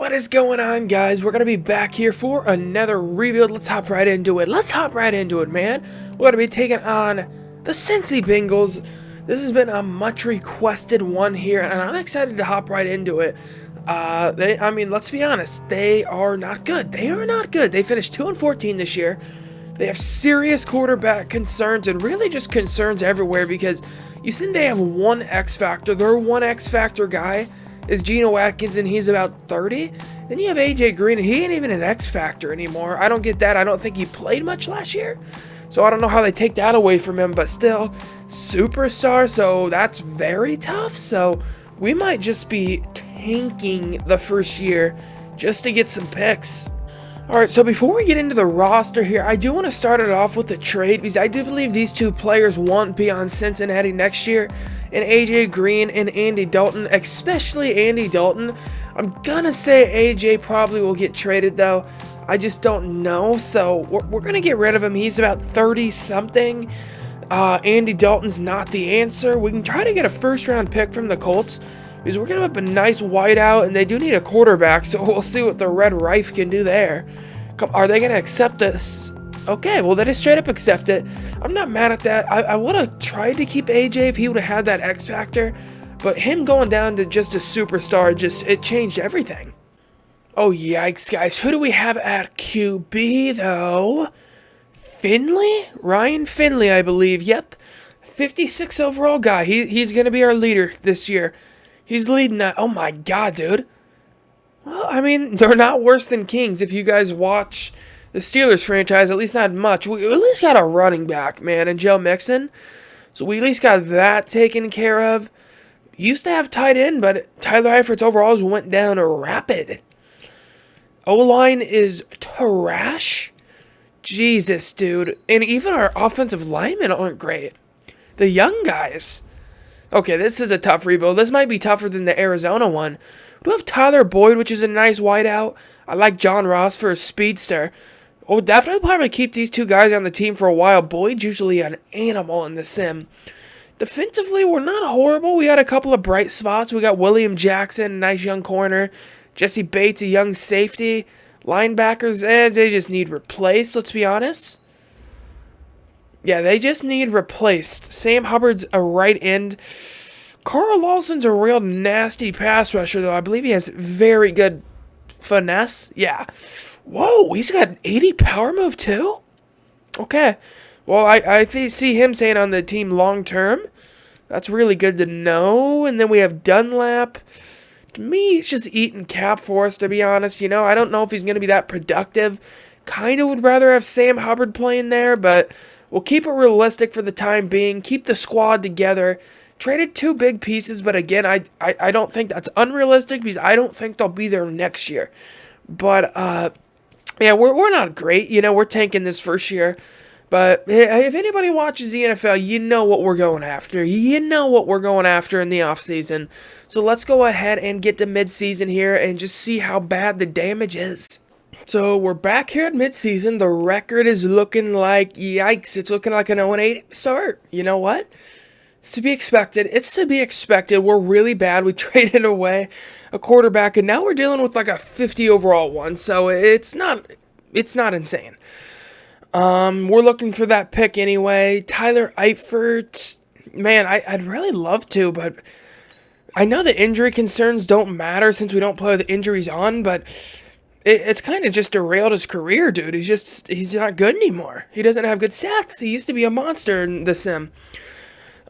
What is going on, guys? We're going to be back here for another rebuild. Let's hop right into it. Man. We're going to be taking on the Cincinnati Bengals. This has been a much requested one here, and I'm excited to hop right into it. Let's be honest. They are not good. They finished 2-14 this year. They have serious quarterback concerns and really just concerns everywhere because you think they have one X factor. Their one X factor guy is Geno Atkins, and he's about 30. Then you have AJ Green, and he ain't even an X factor anymore. I don't get that. I don't think he played much last year, so I don't know how they take that away from him, but still, superstar, so that's very tough. So we might just be tanking the first year just to get some picks. Alright, so before we get into the roster here, I do want to start it off with a trade because I do believe these two players won't be on Cincinnati next year, and AJ Green and Andy Dalton, especially Andy Dalton. I'm gonna say AJ probably will get traded though. I just don't know, so we're gonna get rid of him. He's about 30 something. Andy Dalton's not the answer. We can try to get a first round pick from the Colts because we're gonna have a nice wideout, and they do need a quarterback, so we'll see what the Red Rife can do there. Are they gonna accept this? Okay, well, they just straight up accept it. I'm not mad at that. I would have tried to keep AJ if he would have had that X factor, but him going down to just a superstar, it changed everything. Oh, yikes, guys. Who do we have at QB, though? Finley? Ryan Finley, I believe. Yep. 56 overall guy. He's going to be our leader this year. He's leading that. Oh, my God, dude. Well, I mean, they're not worse than Kings if you guys watch the Steelers franchise, at least not much. We at least got a running back, man, and Joe Mixon. So we at least got that taken care of. Used to have tight end, but Tyler Eifert's overalls went down rapid. O-line is trash. Jesus, dude. And even our offensive linemen aren't great. The young guys. Okay, this is a tough rebuild. This might be tougher than the Arizona one. We do have Tyler Boyd, which is a nice wideout. I like John Ross for a speedster. We'll definitely probably keep these two guys on the team for a while. Boyd's usually an animal in the sim. Defensively, we're not horrible. We had a couple of bright spots. We got William Jackson, a nice young corner. Jesse Bates, a young safety. Linebackers, they just need replaced, let's be honest. Yeah, they just need replaced. Sam Hubbard's a right end. Carl Lawson's a real nasty pass rusher, though. I believe he has very good finesse. Yeah. Whoa, he's got an 80 power move too? Okay. Well, I see him saying on the team long term. That's really good to know. And then we have Dunlap. To me, he's just eating cap for us, to be honest. You know, I don't know if he's going to be that productive. Kind of would rather have Sam Hubbard playing there, but we'll keep it realistic for the time being. Keep the squad together. Traded two big pieces, but again, I don't think that's unrealistic because I don't think they'll be there next year. But, yeah, we're not great. You know, we're tanking this first year. But if anybody watches the NFL, you know what we're going after. You know what we're going after in the offseason. So let's go ahead and get to midseason here and just see how bad the damage is. So we're back here at midseason. The record is looking like, yikes, it's looking like an 0-8 start. You know what? It's to be expected. It's to be expected. We're really bad. We traded away a quarterback, and now we're dealing with like a 50 overall one. So it's not insane. We're looking for that pick anyway. Tyler Eifert, man, I'd really love to, but I know the injury concerns don't matter since we don't play with injuries on, but it's kind of just derailed his career, dude. He's not good anymore. He doesn't have good stats. He used to be a monster in the sim.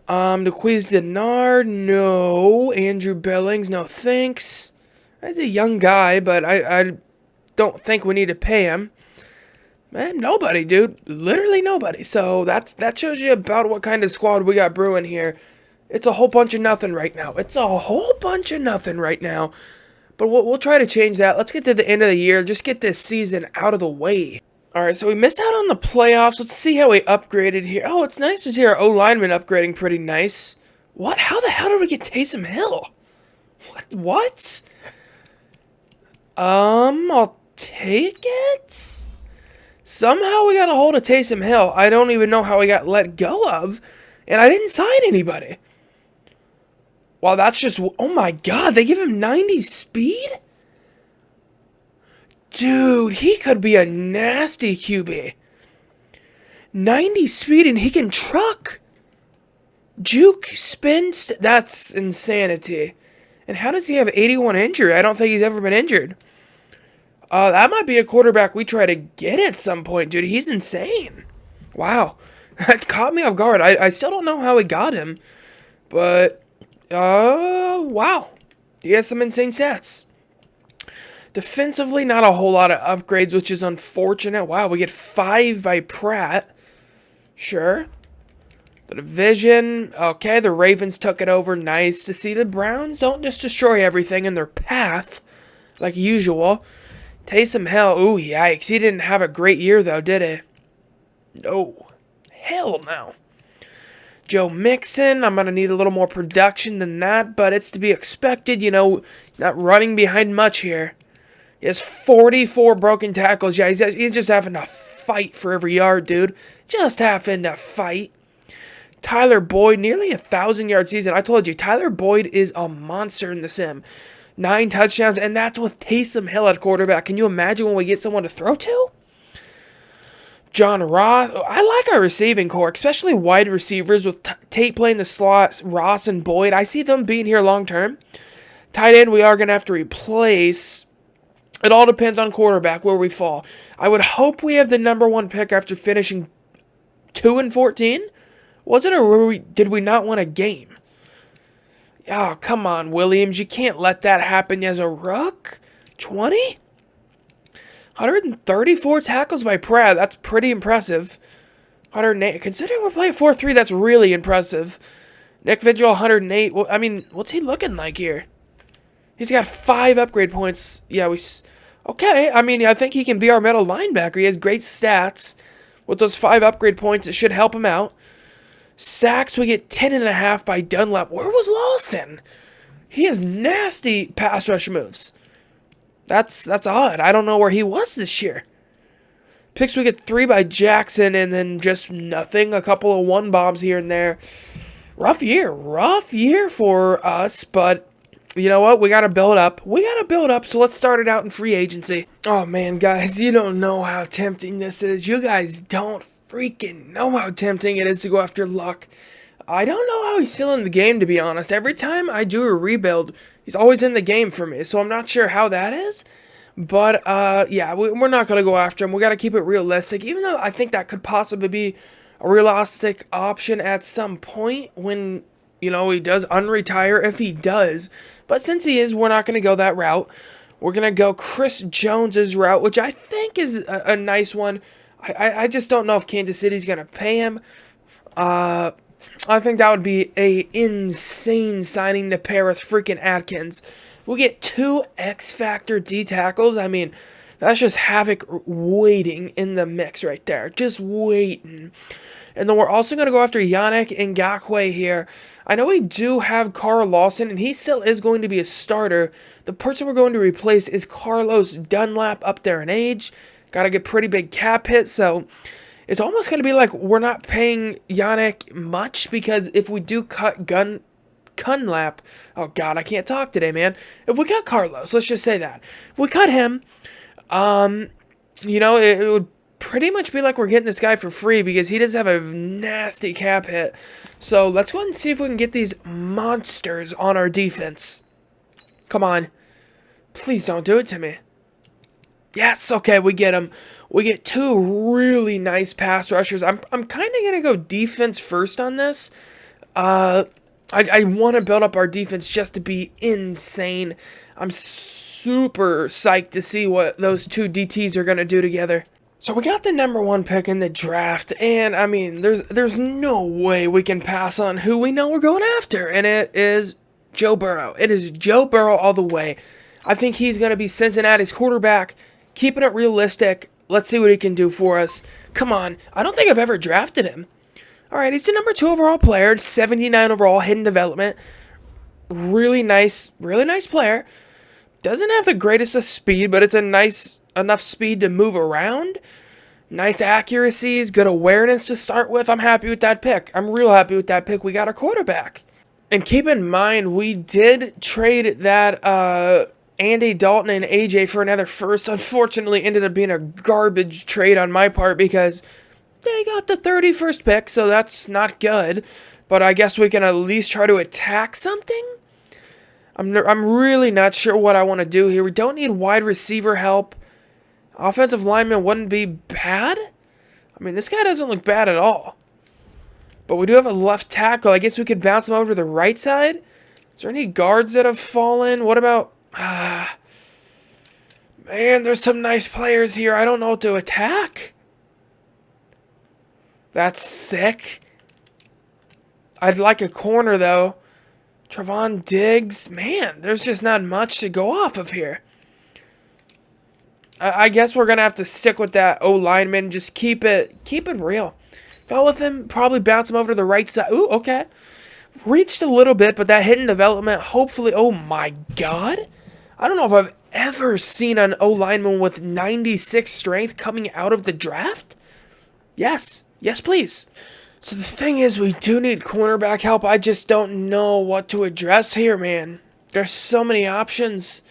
DeQuiz Denard, no. Andrew Billings, no thanks. He's a young guy, but I don't think we need to pay him. Man, nobody, dude. Literally nobody. So that shows you about what kind of squad we got brewing here. It's a whole bunch of nothing right now. But we'll try to change that. Let's get to the end of the year. Just get this season out of the way. Alright, so we missed out on the playoffs. Let's see how we upgraded here. Oh, it's nice to see our O-lineman upgrading pretty nice. What? How the hell did we get Taysom Hill? What? I'll take it? Somehow we got a hold of Taysom Hill. I don't even know how we got let go of. And I didn't sign anybody. Wow, that's just... Oh my God, they give him 90 speed? Dude, he could be a nasty QB. 90 speed and he can truck. Juke, spin, that's insanity. And how does he have 81 injury? I don't think he's ever been injured. That might be a quarterback we try to get at some point, dude. He's insane. Wow. That caught me off guard. I still don't know how we got him. But, wow. He has some insane stats. Defensively, not a whole lot of upgrades, which is unfortunate. Wow, we get 5 by Pratt. Sure. The division, okay, the Ravens took it over. Nice to see. The Browns don't just destroy everything in their path, like usual. Taysom Hill, ooh, yikes. He didn't have a great year, though, did he? No. Hell no. Joe Mixon, I'm going to need a little more production than that, but it's to be expected, you know, not running behind much here. He has 44 broken tackles. Yeah, he's just having to fight for every yard, dude. Just having to fight. Tyler Boyd, nearly 1,000-yard season. I told you, Tyler Boyd is a monster in the sim. 9 touchdowns, and that's with Taysom Hill at quarterback. Can you imagine when we get someone to throw to? John Ross. I like our receiving core, especially wide receivers with Tate playing the slot, Ross and Boyd. I see them being here long term. Tight end, we are going to have to replace. It all depends on quarterback, where we fall. I would hope we have the #1 pick after finishing 2-14. Was it, or did we not win a game? Oh, come on, Williams. You can't let that happen as a rook. 20? 134 tackles by Pratt. That's pretty impressive. 108. Considering we're playing 4-3, that's really impressive. Nick Vigil, 108. Well, I mean, what's he looking like here? He's got 5 upgrade points. Yeah, okay, I mean, I think he can be our middle linebacker. He has great stats. With those 5 upgrade points, it should help him out. Sacks, we get 10.5 by Dunlap. Where was Lawson? He has nasty pass rush moves. That's odd. I don't know where he was this year. Picks, we get 3 by Jackson, and then just nothing. A couple of 1-bombs here and there. Rough year for us, but you know what? We got to build up. So let's start it out in free agency. Oh, man, guys, you don't know how tempting this is. You guys don't freaking know how tempting it is to go after Luck. I don't know how he's feeling the game, to be honest. Every time I do a rebuild, he's always in the game for me, so I'm not sure how that is. But, yeah, we're not going to go after him. We got to keep it realistic, even though I think that could possibly be a realistic option at some point when, you know, he does unretire, if he does. But since he is, we're not going to go that route. We're going to go Chris Jones's route, which I think is a nice one. I just don't know if Kansas City's going to pay him. I think that would be a insane signing to pair with freaking Atkins. We get 2 X-Factor D tackles. I mean, that's just havoc waiting in the mix right there. Just waiting. And then we're also going to go after Yannick Ngakoue here. I know we do have Carl Lawson, and he still is going to be a starter. The person we're going to replace is Carlos Dunlap, up there in age. Got to get pretty big cap hit, so it's almost going to be like we're not paying Yannick much, because if we do cut Dunlap, oh god, I can't talk today, man. If we cut Carlos, let's just say that. If we cut him, you know, it would pretty much be like we're getting this guy for free, because he does have a nasty cap hit. So let's go ahead and see if we can get these monsters on our defense. Come on. Please don't do it to me. Yes, okay, we get him. We get 2 really nice pass rushers. I'm kind of going to go defense first on this. I want to build up our defense just to be insane. I'm super psyched to see what those 2 DTs are going to do together. So we got the #1 pick in the draft, and I mean, there's no way we can pass on who we know we're going after, and it is Joe Burrow. It is Joe Burrow all the way. I think he's going to be Cincinnati's quarterback. Keeping it realistic. Let's see what he can do for us. Come on. I don't think I've ever drafted him. All right, he's the #2 overall player, 79 overall, hidden development. Really nice player. Doesn't have the greatest of speed, but it's a nice enough speed to move around. Nice accuracies, good awareness to start with. I'm happy with that pick. I'm real happy with that pick. We got a quarterback. And keep in mind, we did trade that Andy Dalton and AJ for another first. Unfortunately, ended up being a garbage trade on my part because they got the 31st pick, so that's not good. But I guess we can at least try to attack something. I'm really not sure what I want to do here. We don't need wide receiver help. Offensive lineman wouldn't be bad. I mean, this guy doesn't look bad at all. But we do have a left tackle. I guess we could bounce him over to the right side. Is there any guards that have fallen? What about... man, there's some nice players here. I don't know what to attack. That's sick. I'd like a corner, though. Trevon Diggs. Man, there's just not much to go off of here. I guess we're going to have to stick with that O-lineman. Just keep it real. Go with him. Probably bounce him over to the right side. Ooh, okay. Reached a little bit, but that hidden development, hopefully... Oh, my God. I don't know if I've ever seen an O-lineman with 96 strength coming out of the draft. Yes. Yes, please. So the thing is, we do need cornerback help. I just don't know what to address here, man. There's so many options.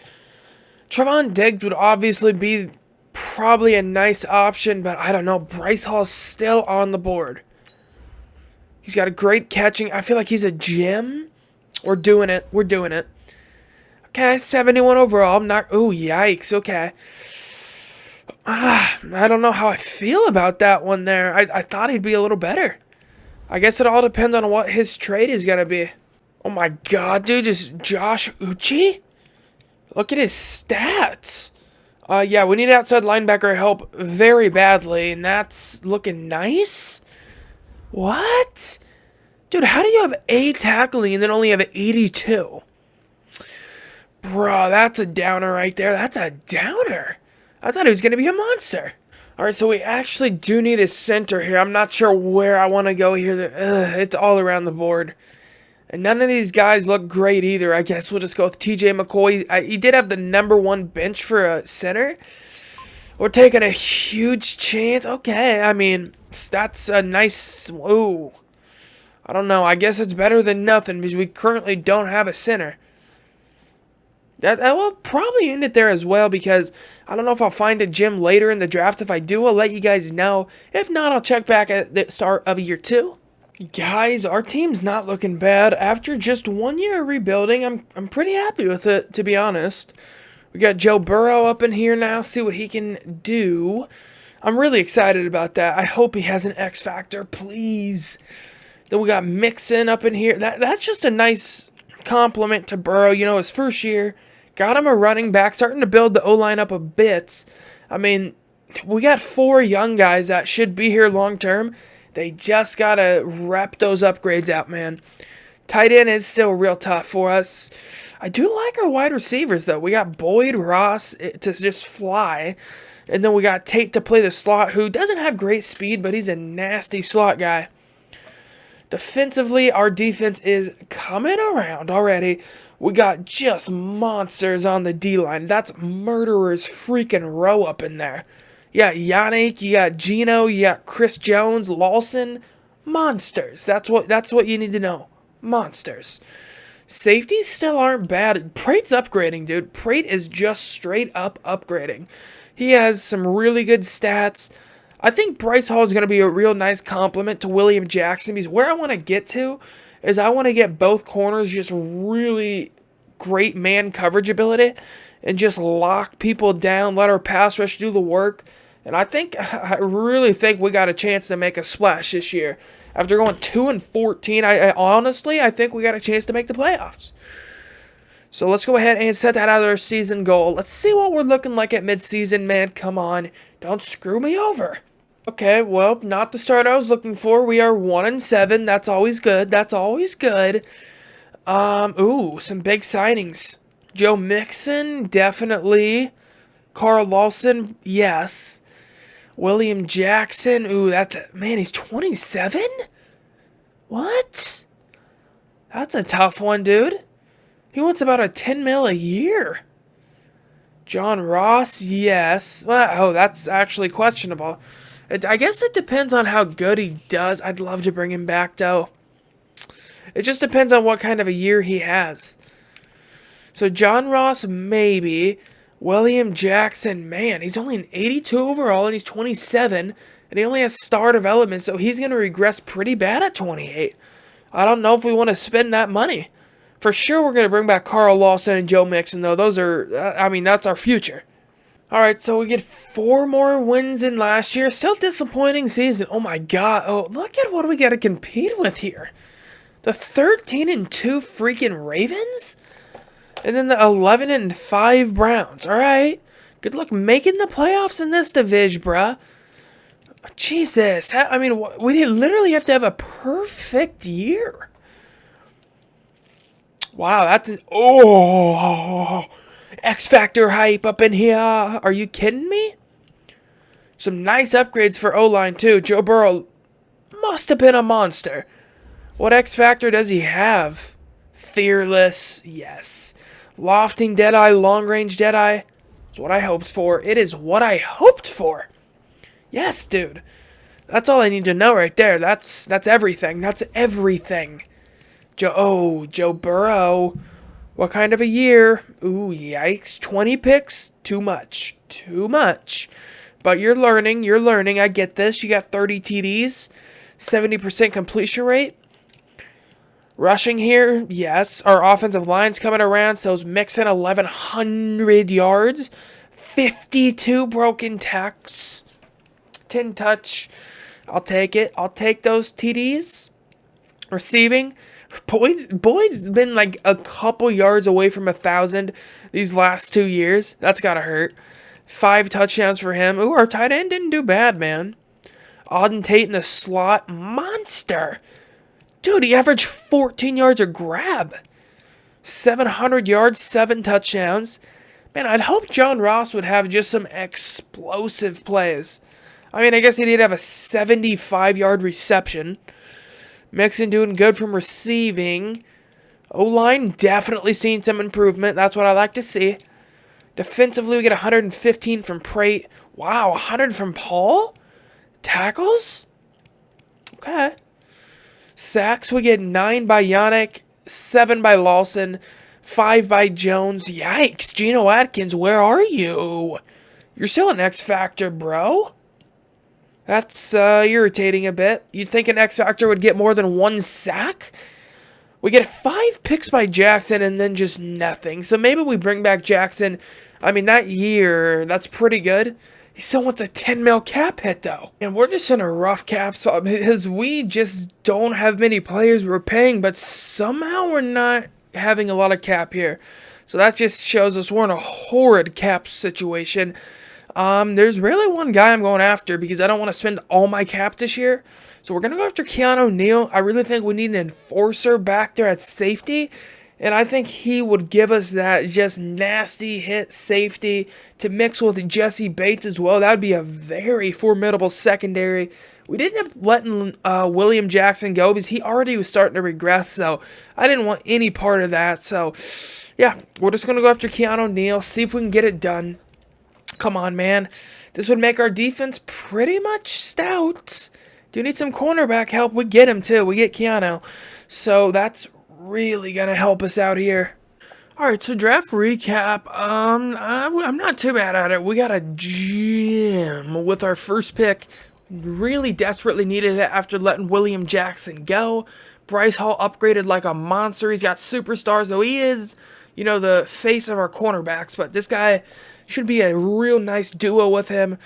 Trevon Diggs would obviously be probably a nice option, but I don't know. Bryce Hall's still on the board. He's got a great catching. I feel like he's a gem. We're doing it. We're doing it. Okay, 71 overall. I'm not... Ooh, yikes. Okay. I don't know how I feel about that one there. I thought he'd be a little better. I guess it all depends on what his trade is going to be. Oh my God, dude. Just Josh Uche? Look at his stats. Yeah, we need outside linebacker help very badly, and that's looking nice. What? Dude, how do you have A tackling and then only have 82? Bro, that's a downer right there. That's a downer. I thought he was going to be a monster. All right, so we actually do need a center here. I'm not sure where I want to go here. It's all around the board. And none of these guys look great either. I guess we'll just go with TJ McCoy. He did have the #1 bench for a center. We're taking a huge chance. Okay, I mean, that's a nice... Ooh. I don't know. I guess it's better than nothing because we currently don't have a center. That will probably end it there as well because I don't know if I'll find a gym later in the draft. If I do, I'll let you guys know. If not, I'll check back at the start of year 2. Guys, our team's not looking bad. After just 1 year of rebuilding, I'm pretty happy with it, to be honest. We got Joe Burrow up in here now, see what he can do. I'm really excited about that. I hope he has an X Factor, please. Then we got Mixon up in here. That's just a nice compliment to Burrow. You know, his first year. Got him a running back, starting to build the O-line up a bit. I mean, we got 4 young guys that should be here long term. They just got to rep those upgrades out, man. Tight end is still real tough for us. I do like our wide receivers, though. We got Boyd, Ross to just fly. And then we got Tate to play the slot, who doesn't have great speed, but he's a nasty slot guy. Defensively, our defense is coming around already. We got just monsters on the D-line. That's murderers freaking row up in there. Yeah, Yannick, you got Gino, you got Chris Jones, Lawson. Monsters. That's what you need to know. Monsters. Safeties still aren't bad. Prate's upgrading, dude. Prate is just straight up upgrading. He has some really good stats. I think Bryce Hall is going to be a real nice compliment to William Jackson because where I want to get to is I want to get both corners just really great man coverage ability and just lock people down, let our pass rush do the work. And I really think we got a chance to make a splash this year. After going 2-14, I honestly think we got a chance to make the playoffs. So let's go ahead and set that as our season goal. Let's see what we're looking like at midseason, man. Come on. Don't screw me over. Okay, well, not the start I was looking for. We are 1-7. That's always good. That's always good. Ooh, some big signings. Joe Mixon, definitely. Carl Lawson, yes. William Jackson, ooh, man, he's 27? What? That's a tough one, dude. He wants about a 10 mil a year. John Ross, yes. Well, that's actually questionable. I guess it depends on how good he does. I'd love to bring him back, though. It just depends on what kind of a year he has. So John Ross, maybe. William Jackson, man, he's only an 82 overall and he's 27. And he only has star development, so he's going to regress pretty bad at 28. I don't know if we want to spend that money. For sure, we're going to bring back Carl Lawson and Joe Mixon, though. Those are, I mean, that's our future. All right, so we get 4 more wins in last year. Still disappointing season. Oh, my God. Oh, look at what we got to compete with here. The 13-2 freaking Ravens? And then the 11-5 Browns. All right. Good luck making the playoffs in this division, bruh. Jesus. I mean, we literally have to have a perfect year. Wow, that's an... Oh, X Factor hype up in here. Are you kidding me? Some nice upgrades for O-line, too. Joe Burrow must have been a monster. What X Factor does he have? Fearless, yes. Lofting Deadeye, long-range Deadeye. It's what I hoped for. It is what I hoped for. Yes, dude. That's all I need to know right there. That's everything. That's everything. Joe Burrow. What kind of a year? Ooh, yikes. 20 picks? Too much. Too much. But you're learning. You're learning. I get this. You got 30 TDs. 70% completion rate. Rushing here, yes. Our offensive line's coming around, so it's mixing 1,100 yards. 52 broken tacks. 10 touch. I'll take it. I'll take those TDs. Receiving. Boyd's been like a couple yards away from 1,000 these last 2 years. That's gotta hurt. 5 touchdowns for him. Ooh, our tight end didn't do bad, man. Auden Tate in the slot. Monster. Dude, he averaged 14 yards a grab. 700 yards, 7 touchdowns. Man, I'd hope John Ross would have just some explosive plays. I mean, I guess he did have a 75-yard reception. Mixon doing good from receiving. O-line definitely seen some improvement. That's what I like to see. Defensively, we get 115 from Prate. Wow, 100 from Paul? Tackles? Okay. Sacks, we get 9 by Yannick, 7 by Lawson, 5 by Jones. Yikes, Geno Atkins, where are you? You're still an X Factor, bro. That's irritating a bit. You'd think an X Factor would get more than 1 sack? We get 5 picks by Jackson and then just nothing. So maybe we bring back Jackson. I mean, that year, that's pretty good. He still wants a 10 mil cap hit, though. And we're just in a rough cap spot because we just don't have many players we're paying, but somehow we're not having a lot of cap here. So that just shows us we're in a horrid cap situation. There's really one guy I'm going after because I don't want to spend all my cap this year. So we're going to go after Keanu Neal. I really think we need an enforcer back there at safety. And I think he would give us that just nasty hit safety to mix with Jesse Bates as well. That would be a very formidable secondary. We didn't end up letting William Jackson go because he already was starting to regress. So I didn't want any part of that. So yeah, we're just going to go after Keanu Neal. See if we can get it done. Come on, man. This would make our defense pretty much stout. Do need some cornerback help. We get him too. We get Keanu. So that's really gonna help us out here. Alright, so draft recap. I'm not too bad at it. We got a gem with our first pick. Really desperately needed it after letting William Jackson go. Bryce Hall upgraded like a monster. He's got superstars, though he is, you know, the face of our cornerbacks. But this guy should be a real nice duo with him.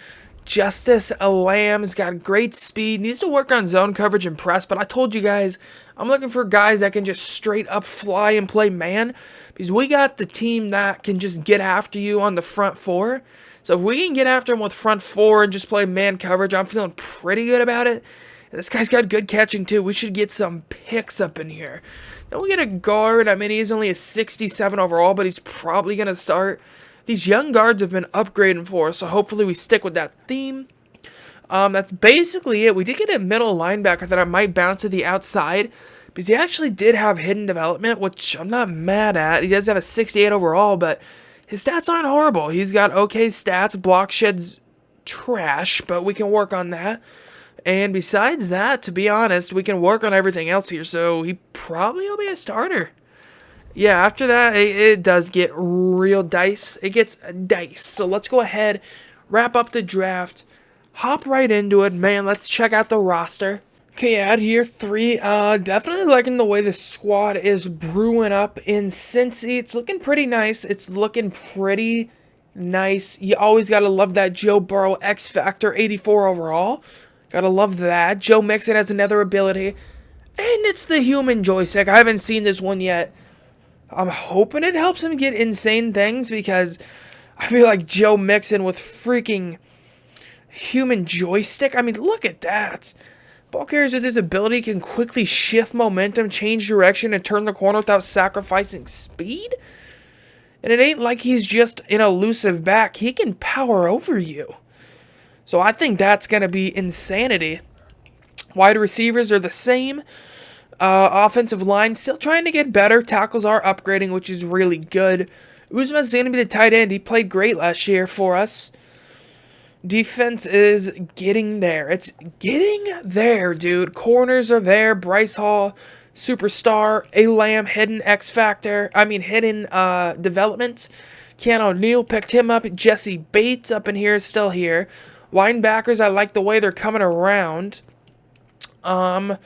Justice Lamb's got great speed. Needs to work on zone coverage and press. But I told you guys, I'm looking for guys that can just straight up fly and play man. Because we got the team that can just get after you on the front four. So if we can get after him with front four and just play man coverage, I'm feeling pretty good about it. And this guy's got good catching too. We should get some picks up in here. Then we get a guard. I mean, he's only a 67 overall, but he's probably going to start. These young guards have been upgrading for us, so hopefully we stick with that theme. That's basically it. We did get a middle linebacker that I might bounce to the outside, because he actually did have hidden development, which I'm not mad at. He does have a 68 overall, but his stats aren't horrible. He's got okay stats. Block shed's trash, but we can work on that. And besides that, to be honest, we can work on everything else here, so he probably will be a starter. Yeah, after that, it does get real dice. It gets dice. So let's go ahead, wrap up the draft, hop right into it. Man, let's check out the roster. Okay, out here, 3. Definitely liking the way the squad is brewing up in Cincy. It's looking pretty nice. It's looking pretty nice. You always gotta love that Joe Burrow X Factor 84 overall. Gotta love that. Joe Mixon has another ability. And it's the human joystick. I haven't seen this one yet. I'm hoping it helps him get insane things because I feel like Joe Mixon with freaking human joystick. I mean, look at that. Ball carriers with his ability can quickly shift momentum, change direction, and turn the corner without sacrificing speed. And it ain't like he's just an elusive back. He can power over you. So I think that's going to be insanity. Wide receivers are the same. Offensive line still trying to get better. Tackles are upgrading, which is really good. Uzma's going to be the tight end. He played great last year for us. Defense is getting there. It's getting there, dude. Corners are there. Bryce Hall, superstar. A Lamb, hidden X Factor. Hidden development. Keanu O'Neal picked him up. Jesse Bates up in here, still here. Linebackers, I like the way they're coming around. Yeah,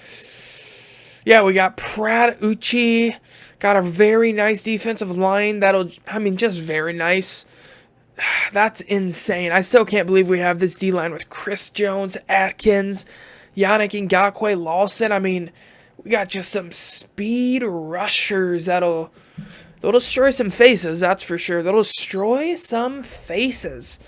we got Pratt, Uchi. Got a very nice defensive line. Just very nice. That's insane. I still can't believe we have this D-line with Chris Jones, Atkins, Yannick Ngakoue, Lawson. We got just some speed rushers they'll destroy some faces, that's for sure. They'll destroy some faces.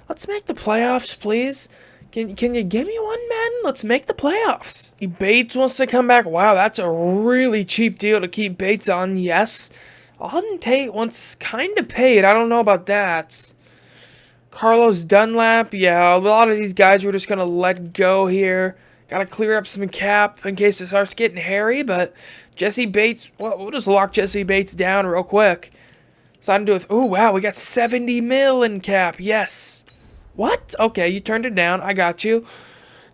Let's make the playoffs, please. Can you give me one, Madden? Let's make the playoffs. Bates wants to come back. Wow, that's a really cheap deal to keep Bates on. Yes. Auden Tate wants kind of paid. I don't know about that. Carlos Dunlap. Yeah, a lot of these guys we're just going to let go here. Got to clear up some cap in case it starts getting hairy. But Jesse Bates, well, we'll just lock Jesse Bates down real quick. Something to do with, oh, wow, we got 70 mil in cap. Yes. What? Okay, you turned it down. I got you.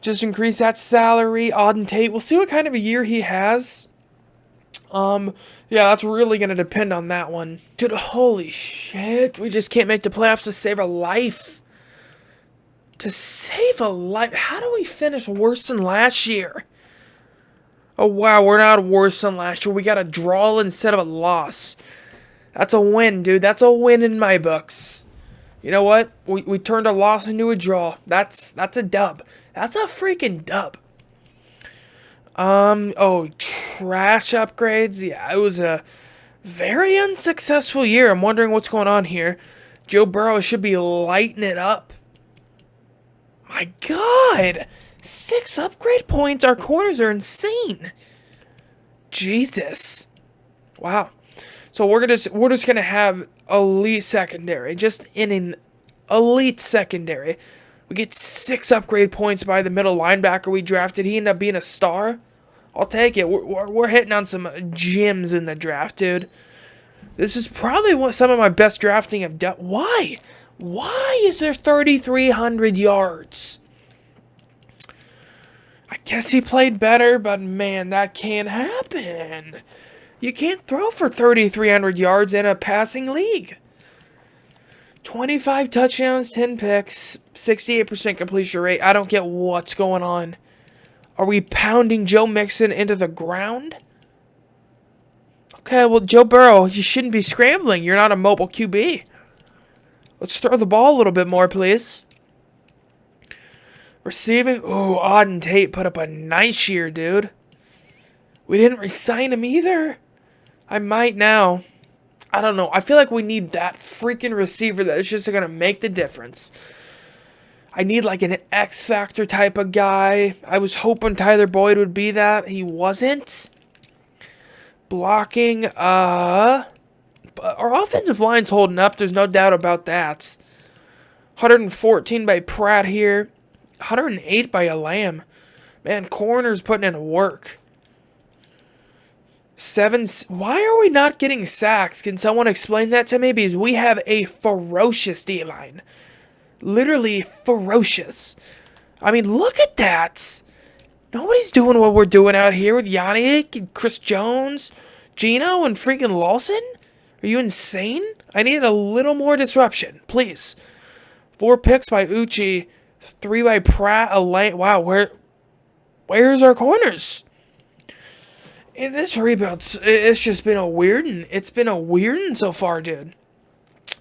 Just increase that salary. Auden Tate. We'll see what kind of a year he has. Yeah, that's really going to depend on that one. Dude, holy shit. We just can't make the playoffs to save a life. To save a life? How do we finish worse than last year? Oh, wow, we're not worse than last year. We got a draw instead of a loss. That's a win, dude. That's a win in my books. You know what? We turned a loss into a draw. That's a dub. That's a freaking dub. Trash upgrades. Yeah, it was a very unsuccessful year. I'm wondering what's going on here. Joe Burrow should be lighting it up. My God. 6 upgrade points. Our corners are insane. Jesus. Wow. So we're just gonna have elite secondary, just in an elite secondary. We get 6 upgrade points by the middle linebacker we drafted. He ended up being a star. I'll take it. We're hitting on some gems in the draft, dude. This is probably some of my best drafting I've done. Why? Why is there 3,300 yards? I guess he played better, but man, that can't happen. You can't throw for 3,300 yards in a passing league. 25 touchdowns, 10 picks, 68% completion rate. I don't get what's going on. Are we pounding Joe Mixon into the ground? Okay, well, Joe Burrow, you shouldn't be scrambling. You're not a mobile QB. Let's throw the ball a little bit more, please. Receiving. Ooh, Auden Tate put up a nice year, dude. We didn't re-sign him either. I might now. I don't know. I feel like we need that freaking receiver that is just going to make the difference. I need like an X Factor type of guy. I was hoping Tyler Boyd would be that. He wasn't. Blocking. Our offensive line's holding up. There's no doubt about that. 114 by Pratt here. 108 by a Lamb. Man, corner's putting in work. 7. Why are we not getting sacks? Can someone explain that to me? Because we have a ferocious D-line. Literally ferocious. I mean, look at that. Nobody's doing what we're doing out here with Yannick and Chris Jones, Gino and freaking Lawson? Are you insane? I need a little more disruption, please. 4 picks by Uchi, 3 by Pratt, Elaine. Wow, where's our corners? In this rebuild, it's just been a weird one. It's been a weird one so far, dude.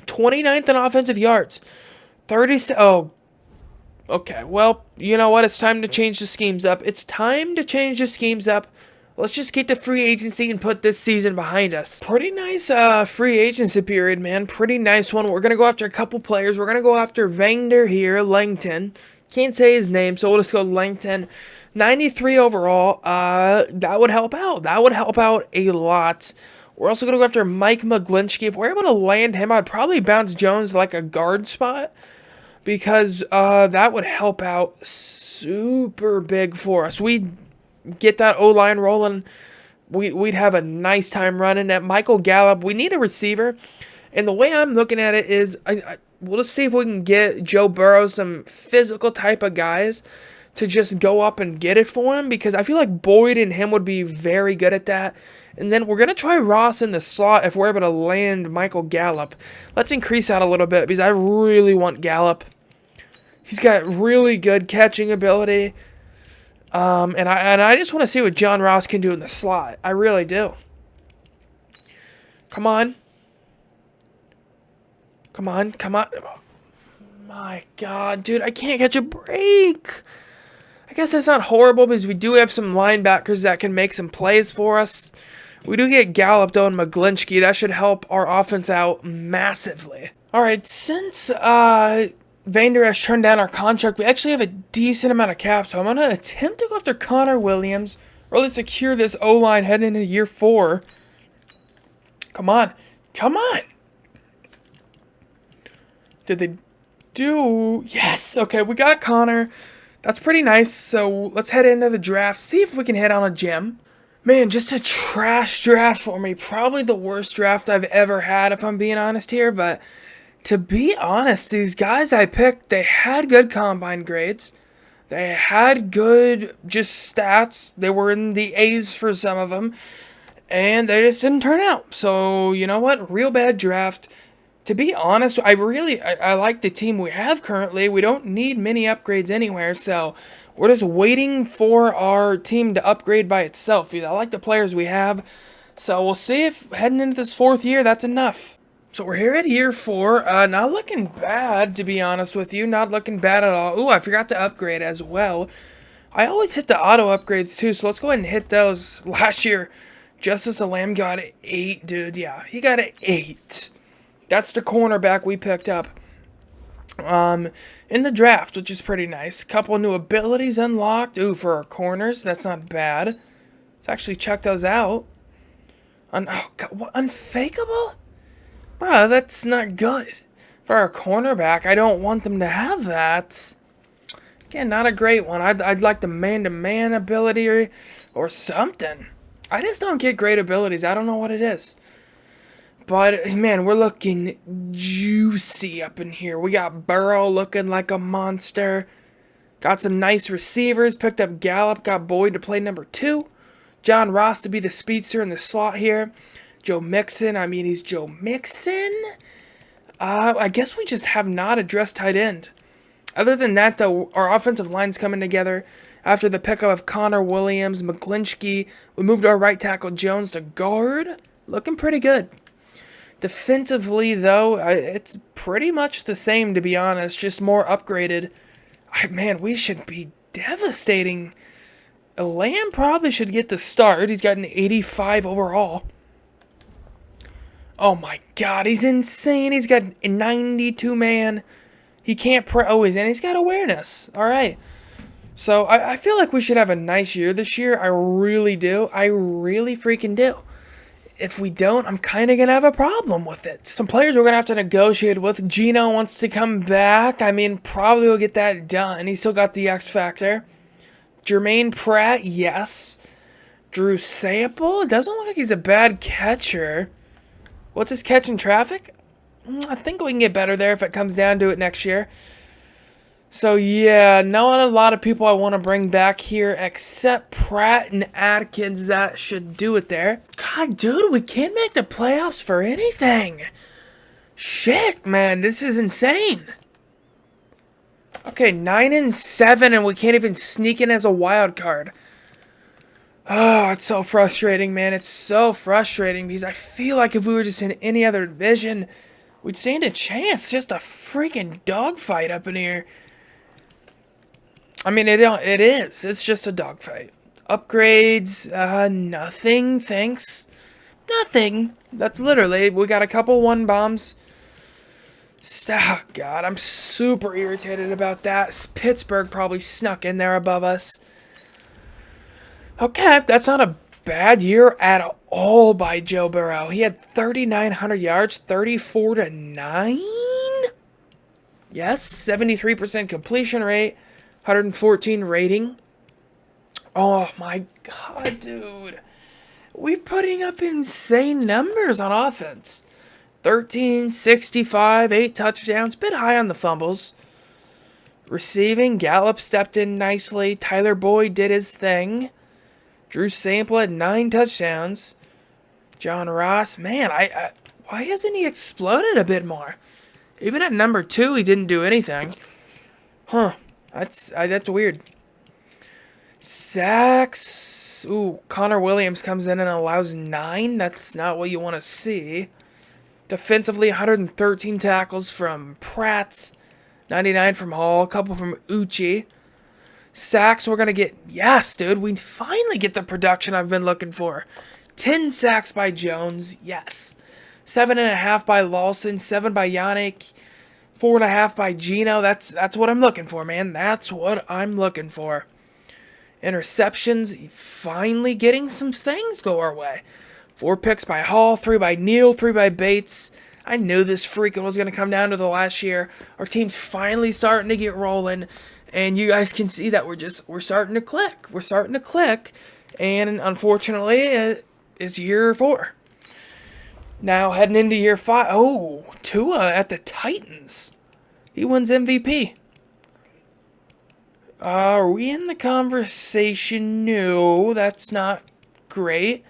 29th in offensive yards. 30. Oh, okay. Well, you know what? It's time to change the schemes up. It's time to change the schemes up. Let's just get to free agency and put this season behind us. Pretty nice free agency period, man. Pretty nice one. We're going to go after a couple players. We're going to go after Vander here, Langton. Can't say his name, so we'll just go Langton. 93 overall. That would help out. That would help out a lot. We're also going to go after Mike McGlinchey. If we're able to land him, I'd probably bounce Jones to like a guard spot, because that would help out super big for us. We'd get that O-line rolling. We'd have a nice time running at Michael Gallup. We need a receiver. And the way I'm looking at it is we'll just see if we can get Joe Burrow, some physical type of guys, to just go up and get it for him, because I feel like Boyd and him would be very good at that. And then we're going to try Ross in the slot if we're able to land Michael Gallup. Let's increase that a little bit, because I really want Gallup. He's got really good catching ability. And I just want to see what John Ross can do in the slot. I really do. Come on. Come on. Come on. Oh, my God, dude. I can't catch a break. I guess that's not horrible, because we do have some linebackers that can make some plays for us. We do get Gallup, though, and McGlinchey. That should help our offense out massively. All right, since Vander has turned down our contract, we actually have a decent amount of cap, so I'm going to attempt to go after Connor Williams, or at least secure this O-line heading into year 4. Come on. Come on. Did they do? Yes. Okay, we got Connor. That's pretty nice, so let's head into the draft, see if we can hit on a gem. Man, just a trash draft for me. Probably the worst draft I've ever had, if I'm being honest here, but to be honest, these guys I picked, they had good combine grades. They had good just stats. They were in the A's for some of them, and they just didn't turn out. So, you know what? Real bad draft. To be honest, I like the team we have currently. We don't need many upgrades anywhere, so we're just waiting for our team to upgrade by itself. I like the players we have, so we'll see if heading into this 4th year, that's enough. So we're here at year 4. Not looking bad, to be honest with you. Not looking bad at all. Ooh, I forgot to upgrade as well. I always hit the auto upgrades too, so let's go ahead and hit those. Last year, Justice Lamb got an 8, dude. Yeah, he got an 8. That's the cornerback we picked up in the draft, which is pretty nice. Couple new abilities unlocked. Ooh, for our corners, that's not bad. Let's actually check those out. Oh, God, what, unfakeable? Bro, that's not good. For our cornerback, I don't want them to have that. Again, not a great one. I'd like the man-to-man ability or something. I just don't get great abilities. I don't know what it is. But, man, we're looking juicy up in here. We got Burrow looking like a monster. Got some nice receivers. Picked up Gallup. Got Boyd to play number 2. John Ross to be the speedster in the slot here. Joe Mixon. I mean, he's Joe Mixon. I guess we just have not addressed tight end. Other than that, though, our offensive line's coming together. After the pickup of Connor Williams, McGlinchey, we moved our right tackle Jones to guard. Looking pretty good. Defensively, though, it's pretty much the same, to be honest, just more upgraded. Man, we should be devastating. Lamb probably should get the start. He's got an 85 overall. Oh my God, he's insane. He's got a 92 man. He can't and he's got awareness. All right. So I feel like we should have a nice year this year. I really do. I really freaking do. If we don't, I'm kind of going to have a problem with it. Some players we're going to have to negotiate with. Gino wants to come back. I mean, probably will get that done. He's still got the X factor. Jermaine Pratt, yes. Drew Sample, doesn't look like he's a bad catcher. What's his catch in traffic? I think we can get better there if it comes down to it next year. So, yeah, not a lot of people I want to bring back here except Pratt and Atkins. That should do it there. God, dude, we can't make the playoffs for anything. Shit, man, this is insane. Okay, 9-7, and we can't even sneak in as a wild card. Oh, it's so frustrating, man. It's so frustrating because I feel like if we were just in any other division, we'd stand a chance. Just a freaking dogfight up in here. I mean, it is. It's just a dogfight. Upgrades, nothing, thanks. Nothing. That's literally, we got a couple 1-bombs. Oh, God, I'm super irritated about that. Pittsburgh probably snuck in there above us. Okay, that's not a bad year at all by Joe Burrow. He had 3,900 yards, 34-9. Yes, 73% completion rate, 114 rating. Oh, my God, dude. We're putting up insane numbers on offense. 13, 65, 8 touchdowns. Bit high on the fumbles. Receiving, Gallup stepped in nicely. Tyler Boyd did his thing. Drew Sample had 9 touchdowns. John Ross, man, why hasn't he exploded a bit more? Even at number 2, he didn't do anything. Huh, that's weird. Sacks. Ooh, Connor Williams comes in and allows 9. That's not what you want to see. Defensively, 113 tackles from Pratt, 99 from Hall, a couple from Uchi. Sacks, we're going to get, yes, dude, we finally get the production I've been looking for. 10 sacks by Jones, yes. 7.5 by Lawson, 7 by Yannick, 4.5 by Gino. That's what I'm looking for, man. That's what I'm looking for. Interceptions, finally getting some things go our way. 4 picks by Hall, 3 by Neal, 3 by Bates. I knew this freaking was going to come down to the last year. Our team's finally starting to get rolling. And you guys can see that we're starting to click. We're starting to click. And unfortunately, it is year 4. Now heading into year 5. Oh, Tua at the Titans. He wins MVP. Are we in the conversation? No, that's not great.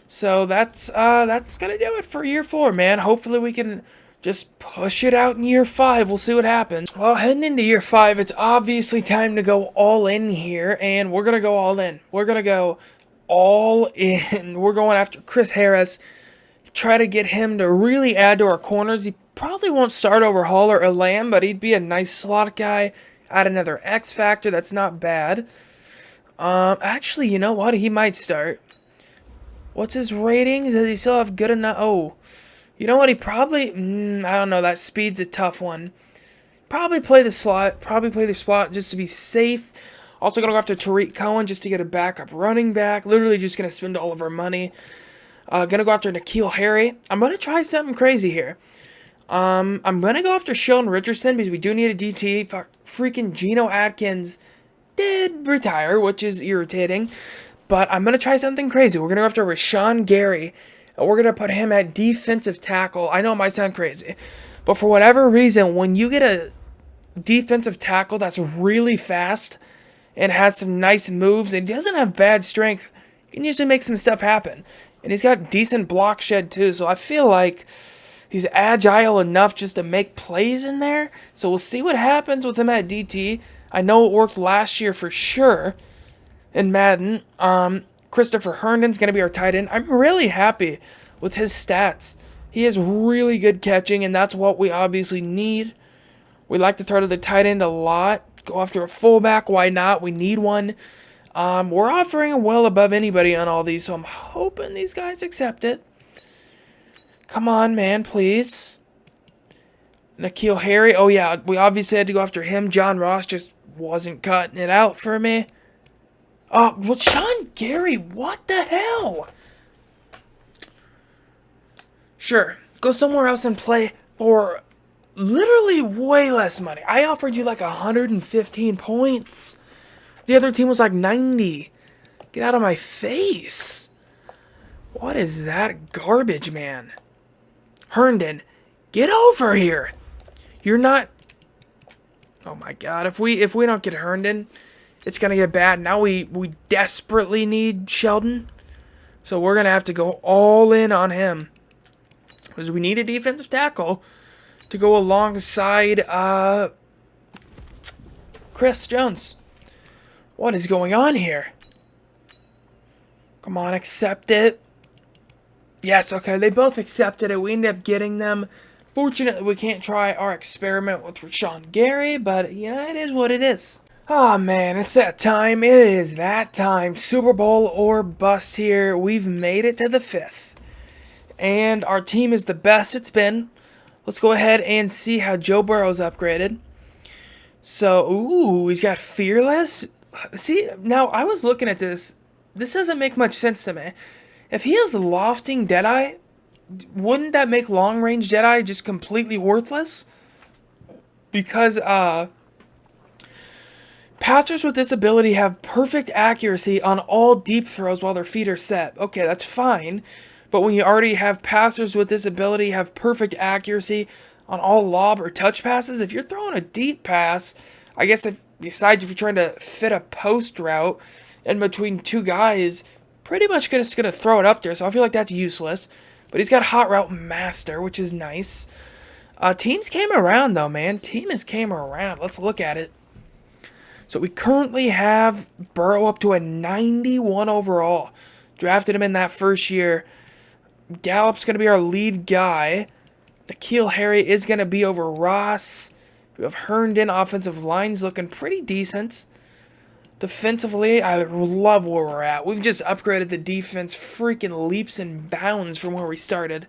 So that's gonna do it for year 4, man. Hopefully we can just push it out in year 5. We'll see what happens. Well, heading into year 5, it's obviously time to go all in here, and we're gonna go all in. We're gonna go all in. We're going after Chris Harris. Try to get him to really add to our corners. He probably won't start over Hall or Elam, but he'd be a nice slot guy. Add another X factor. That's not bad. Actually, you know what? He might start. What's his ratings? Does he still have good enough? Oh, you know what? He probably, I don't know. That speed's a tough one. Probably play the slot. Just to be safe. Also going to go after Tariq Cohen just to get a backup running back. Literally just going to spend all of our money. Going to go after N'Keal Harry. I'm going to try something crazy here. I'm going to go after Sheldon Richardson because we do need a DT. Freaking Geno Atkins did retire, which is irritating. But I'm going to try something crazy. We're going to go after Rashawn Gary. And we're going to put him at defensive tackle. I know it might sound crazy. But for whatever reason, when you get a defensive tackle that's really fast and has some nice moves and doesn't have bad strength, you can usually make some stuff happen. And he's got decent block shed too. So I feel like he's agile enough just to make plays in there. So we'll see what happens with him at DT. I know it worked last year for sure in Madden. Christopher Herndon's going to be our tight end. I'm really happy with his stats. He has really good catching, and that's what we obviously need. We like to throw to the tight end a lot. Go after a fullback. Why not? We need one. We're offering well above anybody on all these, so I'm hoping these guys accept it. Come on, man, please. N'Keal Harry. Oh, yeah, we obviously had to go after him. John Ross just wasn't cutting it out for me. Oh, well, Sean Gary, what the hell? Sure, go somewhere else and play for literally way less money. I offered you like 115 points. The other team was like 90. Get out of my face. What is that garbage, man? Herndon, get over here. You're not... Oh my god, if we don't get Herndon, it's going to get bad. Now we desperately need Sheldon. So we're going to have to go all in on him. Because we need a defensive tackle to go alongside Chris Jones. What is going on here? Come on, accept it. Yes, okay, they both accepted it. We ended up getting them. Fortunately, we can't try our experiment with Rashawn Gary, but yeah, it is what it is. Oh man, it's that time. It is that time. Super Bowl or bust here. We've made it to the 5th. And our team is the best it's been. Let's go ahead and see how Joe Burrow's upgraded. So, ooh, he's got Fearless. See, now I was looking at this. This doesn't make much sense to me. If he has Lofting Deadeye, wouldn't that make Long Range Deadeye just completely worthless? Because, passers with this ability have perfect accuracy on all deep throws while their feet are set. Okay, that's fine. But when you already have passers with this ability have perfect accuracy on all lob or touch passes, if you're throwing a deep pass, I guess besides if you're trying to fit a post route in between two guys, pretty much just going to throw it up there. So I feel like that's useless. But he's got Hot Route Master, which is nice. Teams came around, though, man. Team has came around. Let's look at it. So we currently have Burrow up to a 91 overall. Drafted him in that first year. Gallup's going to be our lead guy. N'Keal Harry is going to be over Ross. We have Herndon. Offensive line's looking pretty decent. Defensively, I love where we're at. We've just upgraded the defense freaking leaps and bounds from where we started.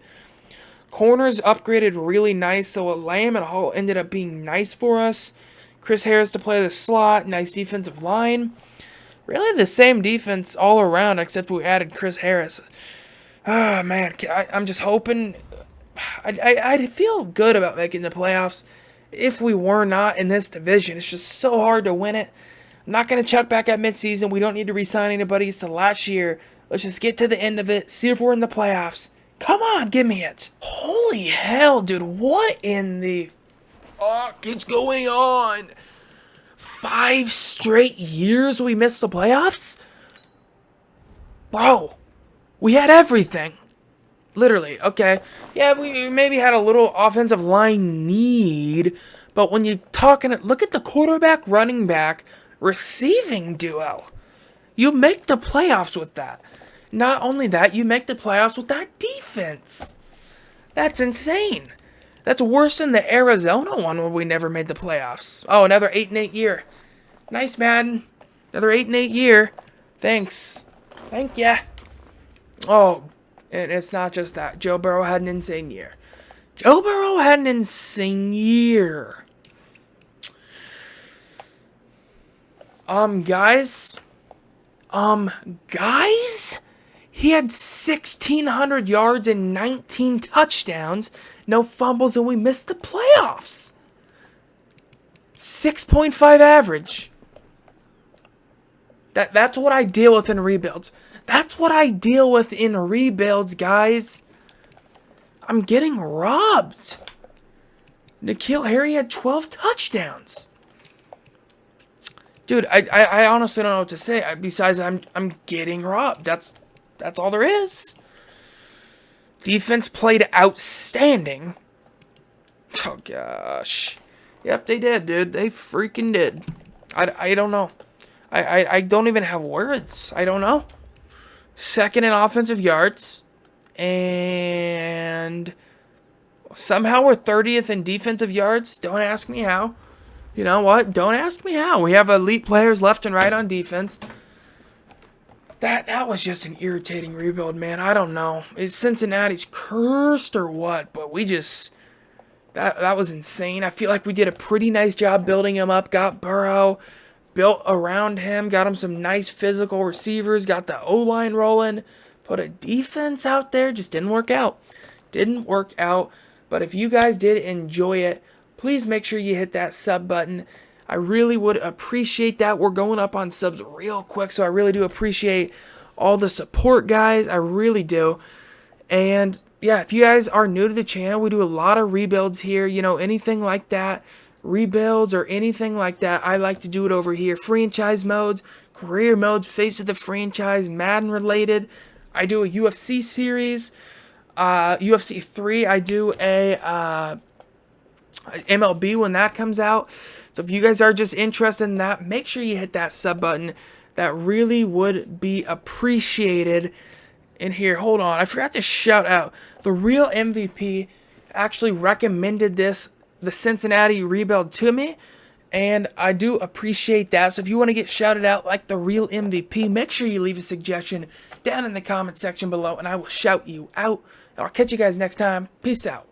Corners upgraded really nice, so Lamb and Hall ended up being nice for us. Chris Harris to play the slot. Nice defensive line. Really the same defense all around, except we added Chris Harris. Ah, man, I'm just hoping. I'd feel good about making the playoffs if we were not in this division. It's just so hard to win it. I'm not going to check back at midseason. We don't need to re-sign anybody. So last year, let's just get to the end of it. See if we're in the playoffs. Come on, give me it. Holy hell, dude. What in the fuck is going on? 5 straight years we missed the playoffs? Bro. We had everything. Literally, okay. Yeah, we maybe had a little offensive line need, but when you're talking, look at the quarterback, running back, receiving duo. You make the playoffs with that. Not only that, you make the playoffs with that defense. That's insane. That's worse than the Arizona one where we never made the playoffs. Oh, another 8-8 year. Nice, Madden. Another 8-8 year. Thanks. Thank ya. Oh, and it's not just that. Joe Burrow had an insane year. Joe Burrow had an insane year. Guys? He had 1,600 yards and 19 touchdowns, no fumbles, and we missed the playoffs. 6.5 average. That's what I deal with in rebuilds. That's what I deal with in rebuilds, guys. I'm getting robbed. N'Keal Harry had 12 touchdowns. Dude, I honestly don't know what to say. Besides, I'm getting robbed. That's all there is. Defense played outstanding. Oh, gosh. Yep, they did, dude. They freaking did. I don't know. I don't even have words. I don't know. Second in offensive yards. And somehow we're 30th in defensive yards. Don't ask me how. You know what? Don't ask me how. We have elite players left and right on defense. That was just an irritating rebuild, man. I don't know. Is Cincinnati's cursed or what? But we just... That was insane. I feel like we did a pretty nice job building him up. Got Burrow. Built around him. Got him some nice physical receivers. Got the O-line rolling. Put a defense out there. Just didn't work out. Didn't work out. But if you guys did enjoy it, please make sure you hit that sub button. I really would appreciate that. We're going up on subs real quick, so I really do appreciate all the support, guys. I really do. And yeah, if you guys are new to the channel, we do a lot of rebuilds here. You know, anything like that, rebuilds or anything like that, I like to do it over here. Franchise modes, career modes, face of the franchise, Madden related. I do a UFC series. UFC 3, I do a MLB when that comes out. So if you guys are just interested in that, make sure you hit that sub button. That really would be appreciated. And here, hold on, I forgot to shout out the real MVP. Actually recommended the Cincinnati rebuild to me, and I do appreciate that. So if you want to get shouted out like the real MVP, make sure you leave a suggestion down in the comment section below, and I will shout you out. I'll catch you guys next time. Peace out.